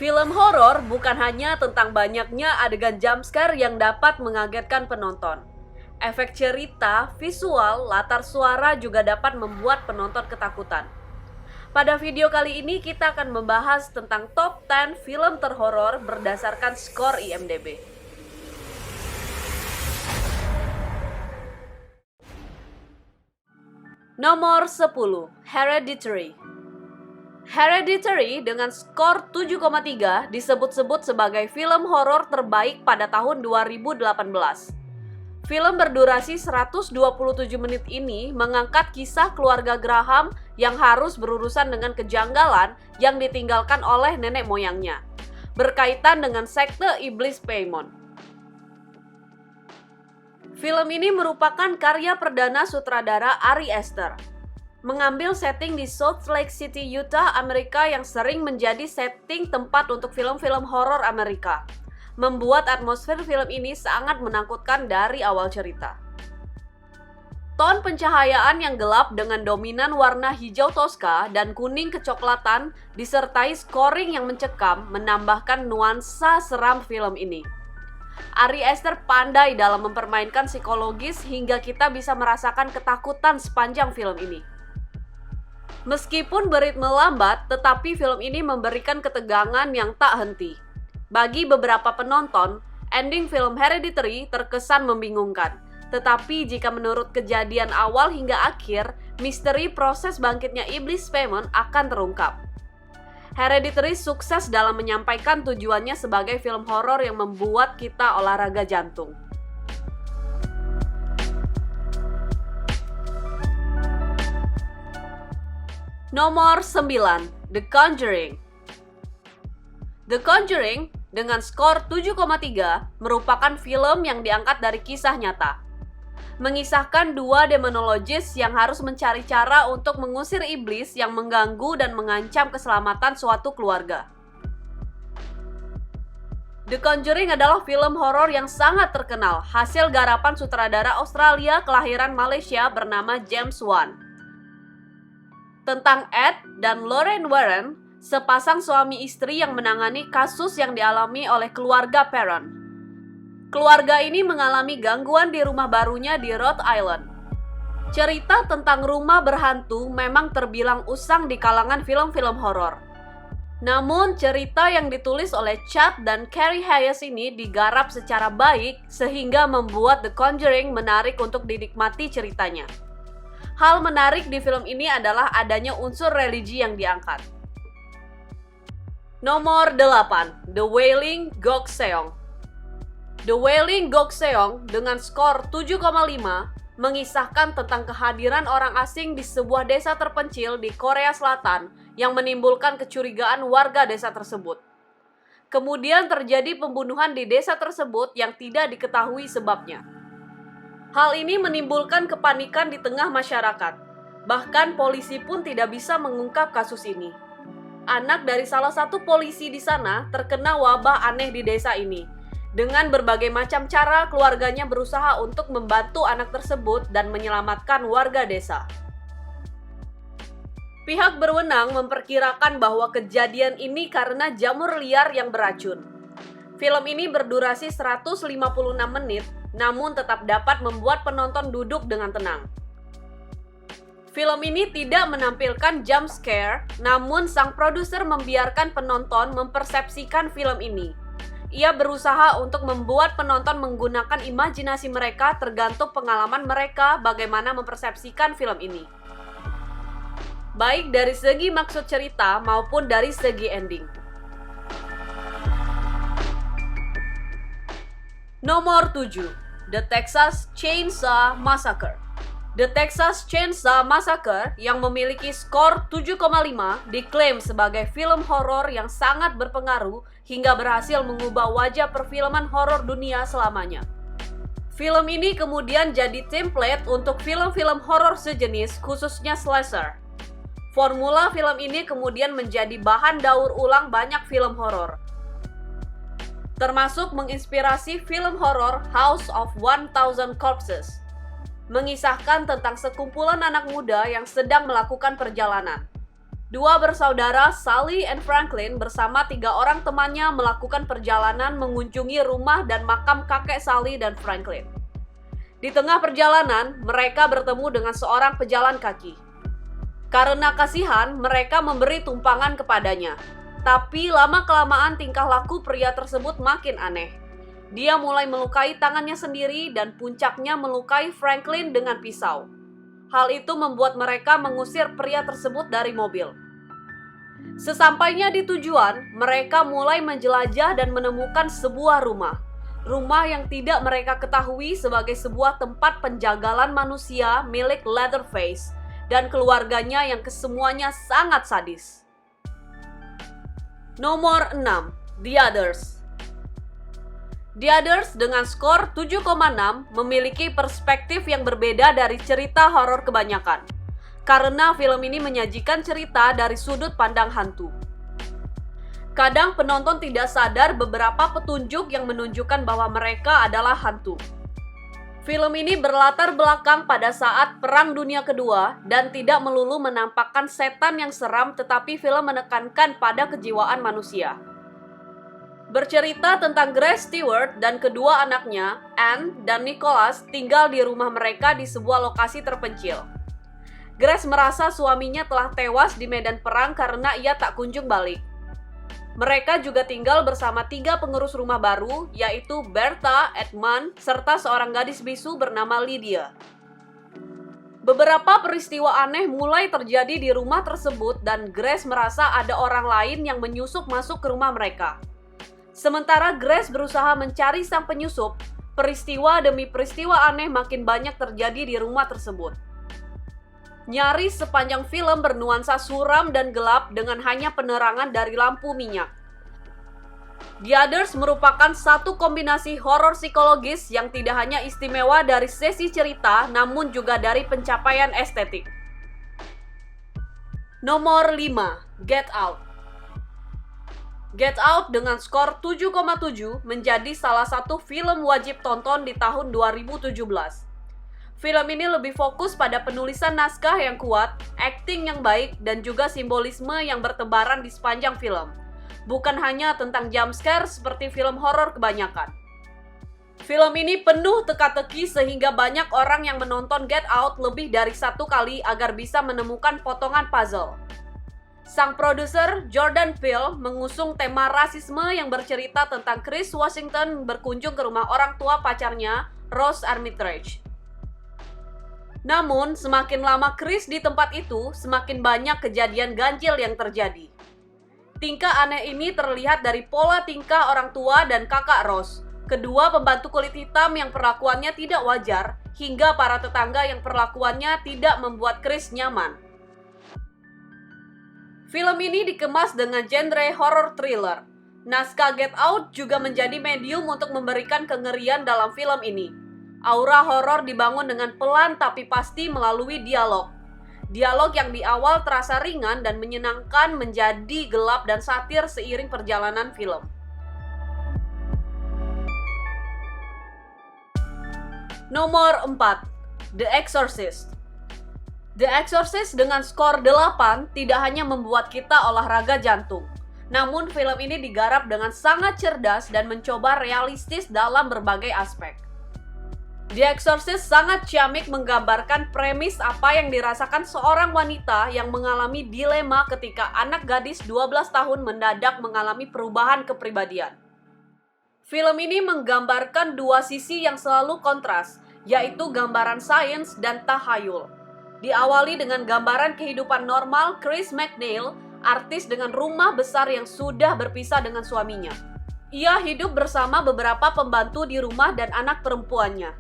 Film horor bukan hanya tentang banyaknya adegan jumpscare yang dapat mengagetkan penonton. Efek cerita, visual, latar suara juga dapat membuat penonton ketakutan. Pada video kali ini kita akan membahas tentang top 10 film terhoror berdasarkan skor IMDb. Nomor 10, Hereditary. Hereditary dengan skor 7,3 disebut-sebut sebagai film horor terbaik pada tahun 2018. Film berdurasi 127 menit ini mengangkat kisah keluarga Graham yang harus berurusan dengan kejanggalan yang ditinggalkan oleh nenek moyangnya, berkaitan dengan sekte iblis Paimon. Film ini merupakan karya perdana sutradara Ari Aster. Mengambil setting di Salt Lake City, Utah, Amerika yang sering menjadi setting tempat untuk film-film horor Amerika, membuat atmosfer film ini sangat menakutkan dari awal cerita. Ton pencahayaan yang gelap dengan dominan warna hijau toska dan kuning kecoklatan disertai scoring yang mencekam menambahkan nuansa seram film ini. Ari Aster pandai dalam mempermainkan psikologis hingga kita bisa merasakan ketakutan sepanjang film ini. Meskipun beritme lambat, tetapi film ini memberikan ketegangan yang tak henti. Bagi beberapa penonton, ending film Hereditary terkesan membingungkan. Tetapi jika menurut kejadian awal hingga akhir, misteri proses bangkitnya iblis Paimon akan terungkap. Hereditary sukses dalam menyampaikan tujuannya sebagai film horor yang membuat kita olahraga jantung. Nomor 9, The Conjuring. The Conjuring dengan skor 7,3 merupakan film yang diangkat dari kisah nyata. Mengisahkan dua demonologis yang harus mencari cara untuk mengusir iblis yang mengganggu dan mengancam keselamatan suatu keluarga. The Conjuring adalah film horor yang sangat terkenal, hasil garapan sutradara Australia kelahiran Malaysia bernama James Wan. Tentang Ed dan Lorraine Warren, sepasang suami istri yang menangani kasus yang dialami oleh keluarga Perron. Keluarga ini mengalami gangguan di rumah barunya di Rhode Island. Cerita tentang rumah berhantu memang terbilang usang di kalangan film-film horor. Namun, cerita yang ditulis oleh Chad dan Carrie Hayes ini digarap secara baik sehingga membuat The Conjuring menarik untuk dinikmati ceritanya. Hal menarik di film ini adalah adanya unsur religi yang diangkat. Nomor 8, The Wailing Gokseong. The Wailing Gokseong dengan skor 7,5 mengisahkan tentang kehadiran orang asing di sebuah desa terpencil di Korea Selatan yang menimbulkan kecurigaan warga desa tersebut. Kemudian terjadi pembunuhan di desa tersebut yang tidak diketahui sebabnya. Hal ini menimbulkan kepanikan di tengah masyarakat. Bahkan polisi pun tidak bisa mengungkap kasus ini. Anak dari salah satu polisi di sana terkena wabah aneh di desa ini. Dengan berbagai macam cara, keluarganya berusaha untuk membantu anak tersebut dan menyelamatkan warga desa. Pihak berwenang memperkirakan bahwa kejadian ini karena jamur liar yang beracun. Film ini berdurasi 156 menit, namun tetap dapat membuat penonton duduk dengan tenang. Film ini tidak menampilkan jump scare, namun sang produser membiarkan penonton mempersepsikan film ini. Ia berusaha untuk membuat penonton menggunakan imajinasi mereka tergantung pengalaman mereka bagaimana mempersepsikan film ini. Baik dari segi maksud cerita maupun dari segi ending. Nomor 7, The Texas Chainsaw Massacre. The Texas Chainsaw Massacre yang memiliki skor 7,5 diklaim sebagai film horor yang sangat berpengaruh hingga berhasil mengubah wajah perfilman horor dunia selamanya. Film ini kemudian jadi template untuk film-film horor sejenis, khususnya slasher. Formula film ini kemudian menjadi bahan daur ulang banyak film horor, termasuk menginspirasi film horor House of 1000 Corpses. mengisahkan tentang sekumpulan anak muda yang sedang melakukan perjalanan. Dua bersaudara, Sally and Franklin, bersama 3 orang temannya melakukan perjalanan mengunjungi rumah dan makam kakek Sally dan Franklin. Di tengah perjalanan, mereka bertemu dengan seorang pejalan kaki. Karena kasihan, mereka memberi tumpangan kepadanya. Tapi lama-kelamaan tingkah laku pria tersebut makin aneh. Dia mulai melukai tangannya sendiri dan puncaknya melukai Franklin dengan pisau. Hal itu membuat mereka mengusir pria tersebut dari mobil. Sesampainya di tujuan, mereka mulai menjelajah dan menemukan sebuah rumah. Rumah yang tidak mereka ketahui sebagai sebuah tempat penjagalan manusia milik Leatherface dan keluarganya yang kesemuanya sangat sadis. Nomor 6. The Others. The Others dengan skor 7,6 memiliki perspektif yang berbeda dari cerita horor kebanyakan. Karena film ini menyajikan cerita dari sudut pandang hantu. Kadang penonton tidak sadar beberapa petunjuk yang menunjukkan bahwa mereka adalah hantu. Film ini berlatar belakang pada saat Perang Dunia Kedua dan tidak melulu menampakkan setan yang seram, tetapi film menekankan pada kejiwaan manusia. Bercerita tentang Grace Stewart dan kedua anaknya, Anne dan Nicholas, tinggal di rumah mereka di sebuah lokasi terpencil. Grace merasa suaminya telah tewas di medan perang karena ia tak kunjung balik. Mereka juga tinggal bersama 3 pengurus rumah baru, yaitu Bertha, Edmund, serta seorang gadis bisu bernama Lydia. Beberapa peristiwa aneh mulai terjadi di rumah tersebut dan Grace merasa ada orang lain yang menyusup masuk ke rumah mereka. Sementara Grace berusaha mencari sang penyusup, peristiwa demi peristiwa aneh makin banyak terjadi di rumah tersebut. Nyaris sepanjang film bernuansa suram dan gelap dengan hanya penerangan dari lampu minyak. The Others merupakan satu kombinasi horor psikologis yang tidak hanya istimewa dari sesi cerita, namun juga dari pencapaian estetik. Nomor 5. Get Out. Get Out dengan skor 7,7 menjadi salah satu film wajib tonton di tahun 2017. Film ini lebih fokus pada penulisan naskah yang kuat, akting yang baik, dan juga simbolisme yang bertebaran di sepanjang film. Bukan hanya tentang jumpscare seperti film horor kebanyakan. Film ini penuh teka-teki sehingga banyak orang yang menonton Get Out lebih dari 1 kali agar bisa menemukan potongan puzzle. Sang produser, Jordan Peele, mengusung tema rasisme yang bercerita tentang Chris Washington berkunjung ke rumah orang tua pacarnya, Ross Armitage. Namun, semakin lama Chris di tempat itu, semakin banyak kejadian ganjil yang terjadi. Tingkah aneh ini terlihat dari pola tingkah orang tua dan kakak Ross, kedua pembantu kulit hitam yang perlakuannya tidak wajar, hingga para tetangga yang perlakuannya tidak membuat Chris nyaman. Film ini dikemas dengan genre horror thriller. Naskah Get Out juga menjadi medium untuk memberikan kengerian dalam film ini. Aura horor dibangun dengan pelan tapi pasti melalui dialog. Dialog yang di awal terasa ringan dan menyenangkan menjadi gelap dan satir seiring perjalanan film. Nomor 4. The Exorcist. The Exorcist dengan skor 8 tidak hanya membuat kita olahraga jantung. Namun film ini digarap dengan sangat cerdas dan mencoba realistis dalam berbagai aspek. The Exorcist sangat ciamik menggambarkan premis apa yang dirasakan seorang wanita yang mengalami dilema ketika anak gadis 12 tahun mendadak mengalami perubahan kepribadian. Film ini menggambarkan 2 sisi yang selalu kontras, yaitu gambaran sains dan tahayul. Diawali dengan gambaran kehidupan normal Chris McNeil, artis dengan rumah besar yang sudah berpisah dengan suaminya. Ia hidup bersama beberapa pembantu di rumah dan anak perempuannya.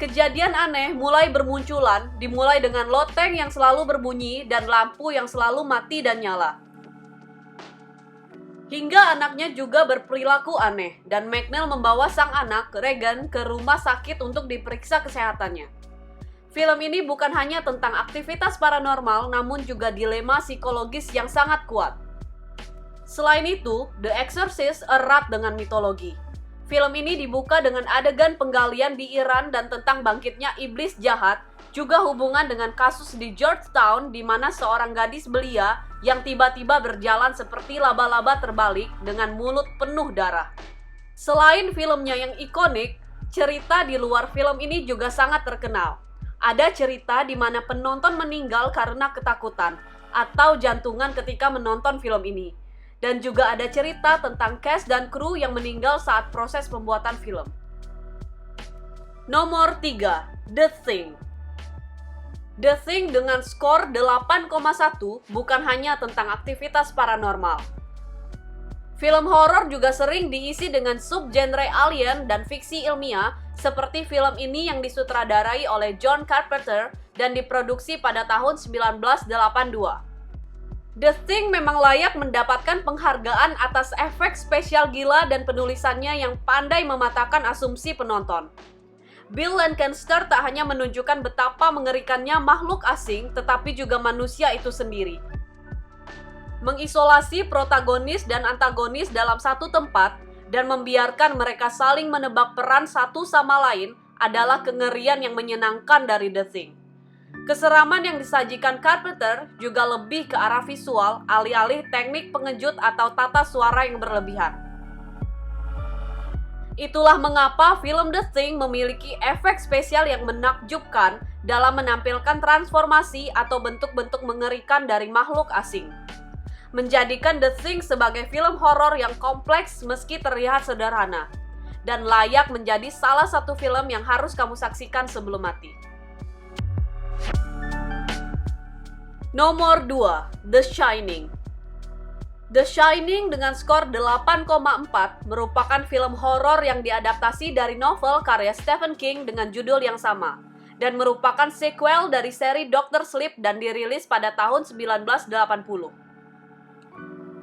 Kejadian aneh mulai bermunculan, dimulai dengan loteng yang selalu berbunyi dan lampu yang selalu mati dan nyala. Hingga anaknya juga berperilaku aneh, dan McNeil membawa sang anak, Regan, ke rumah sakit untuk diperiksa kesehatannya. Film ini bukan hanya tentang aktivitas paranormal, namun juga dilema psikologis yang sangat kuat. Selain itu, The Exorcist erat dengan mitologi. Film ini dibuka dengan adegan penggalian di Iran dan tentang bangkitnya iblis jahat, juga hubungan dengan kasus di Georgetown di mana seorang gadis belia yang tiba-tiba berjalan seperti laba-laba terbalik dengan mulut penuh darah. Selain filmnya yang ikonik, cerita di luar film ini juga sangat terkenal. Ada cerita di mana penonton meninggal karena ketakutan atau jantungan ketika menonton film ini. Dan juga ada cerita tentang cast dan kru yang meninggal saat proses pembuatan film. Nomor 3, The Thing. The Thing dengan skor 8,1 bukan hanya tentang aktivitas paranormal. Film horor juga sering diisi dengan subgenre alien dan fiksi ilmiah, seperti film ini yang disutradarai oleh John Carpenter dan diproduksi pada tahun 1982. The Thing memang layak mendapatkan penghargaan atas efek spesial gila dan penulisannya yang pandai mematahkan asumsi penonton. Bill Lancaster tak hanya menunjukkan betapa mengerikannya makhluk asing, tetapi juga manusia itu sendiri. Mengisolasi protagonis dan antagonis dalam satu tempat dan membiarkan mereka saling menebak peran satu sama lain adalah kengerian yang menyenangkan dari The Thing. Keseraman yang disajikan Carpenter juga lebih ke arah visual, alih-alih teknik pengejut atau tata suara yang berlebihan. Itulah mengapa film The Thing memiliki efek spesial yang menakjubkan dalam menampilkan transformasi atau bentuk-bentuk mengerikan dari makhluk asing. Menjadikan The Thing sebagai film horor yang kompleks meski terlihat sederhana, dan layak menjadi salah satu film yang harus kamu saksikan sebelum mati. Nomor 2, The Shining. The Shining dengan skor 8,4 merupakan film horor yang diadaptasi dari novel karya Stephen King dengan judul yang sama, dan merupakan sequel dari seri Dr. Sleep dan dirilis pada tahun 1980.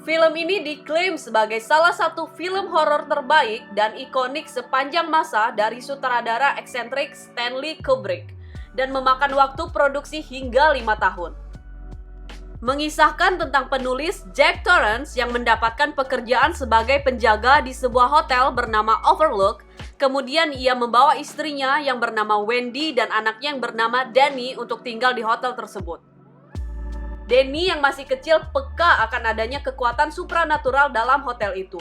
Film ini diklaim sebagai salah satu film horor terbaik dan ikonik sepanjang masa dari sutradara eksentrik Stanley Kubrick, dan memakan waktu produksi hingga 5 tahun. Mengisahkan tentang penulis Jack Torrance yang mendapatkan pekerjaan sebagai penjaga di sebuah hotel bernama Overlook. Kemudian ia membawa istrinya yang bernama Wendy dan anaknya yang bernama Danny untuk tinggal di hotel tersebut. Danny yang masih kecil peka akan adanya kekuatan supranatural dalam hotel itu.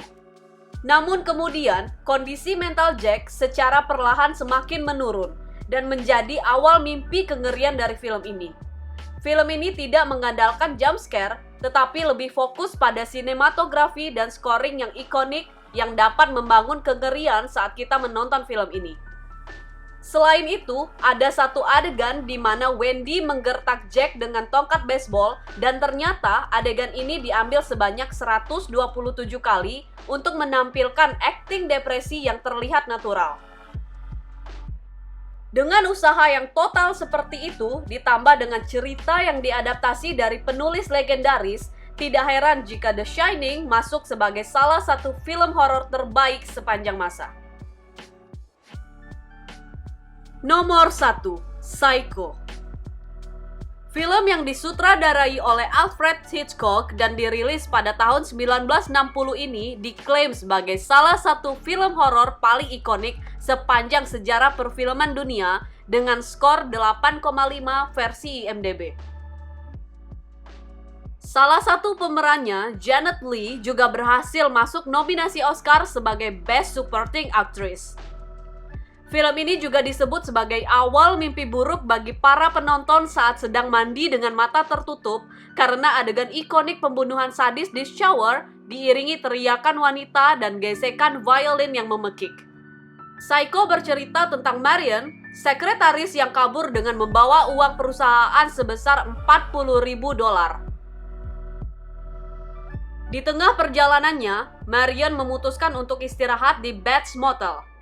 Namun kemudian, kondisi mental Jack secara perlahan semakin menurun dan menjadi awal mimpi kengerian dari film ini. Film ini tidak mengandalkan jump scare, tetapi lebih fokus pada sinematografi dan scoring yang ikonik yang dapat membangun kengerian saat kita menonton film ini. Selain itu, ada satu adegan di mana Wendy menggertak Jack dengan tongkat baseball dan ternyata adegan ini diambil sebanyak 127 kali untuk menampilkan akting depresi yang terlihat natural. Dengan usaha yang total seperti itu, ditambah dengan cerita yang diadaptasi dari penulis legendaris, tidak heran jika The Shining masuk sebagai salah satu film horor terbaik sepanjang masa. Nomor 1, Psycho. Film yang disutradarai oleh Alfred Hitchcock dan dirilis pada tahun 1960 ini diklaim sebagai salah satu film horor paling ikonik sepanjang sejarah perfilman dunia dengan skor 8,5 versi IMDb. Salah satu pemerannya, Janet Leigh, juga berhasil masuk nominasi Oscar sebagai Best Supporting Actress. Film ini juga disebut sebagai awal mimpi buruk bagi para penonton saat sedang mandi dengan mata tertutup karena adegan ikonik pembunuhan sadis di shower diiringi teriakan wanita dan gesekan violin yang memekik. Psycho bercerita tentang Marion, sekretaris yang kabur dengan membawa uang perusahaan sebesar $40.000. Di tengah perjalanannya, Marion memutuskan untuk istirahat di Bates Motel.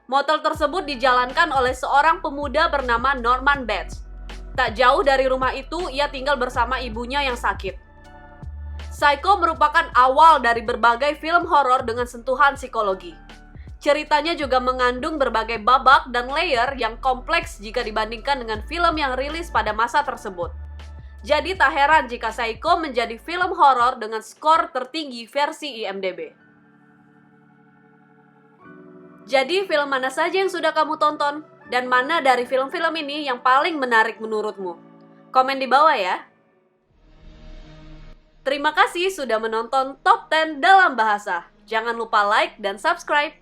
Motel tersebut dijalankan oleh seorang pemuda bernama Norman Bates. Tak jauh dari rumah itu, ia tinggal bersama ibunya yang sakit. Psycho merupakan awal dari berbagai film horor dengan sentuhan psikologi. Ceritanya juga mengandung berbagai babak dan layer yang kompleks jika dibandingkan dengan film yang rilis pada masa tersebut. Jadi tak heran jika Psycho menjadi film horor dengan skor tertinggi versi IMDb. Jadi film mana saja yang sudah kamu tonton? Dan mana dari film-film ini yang paling menarik menurutmu? Komen di bawah ya. Terima kasih sudah menonton Top 10 dalam bahasa. Jangan lupa like dan subscribe.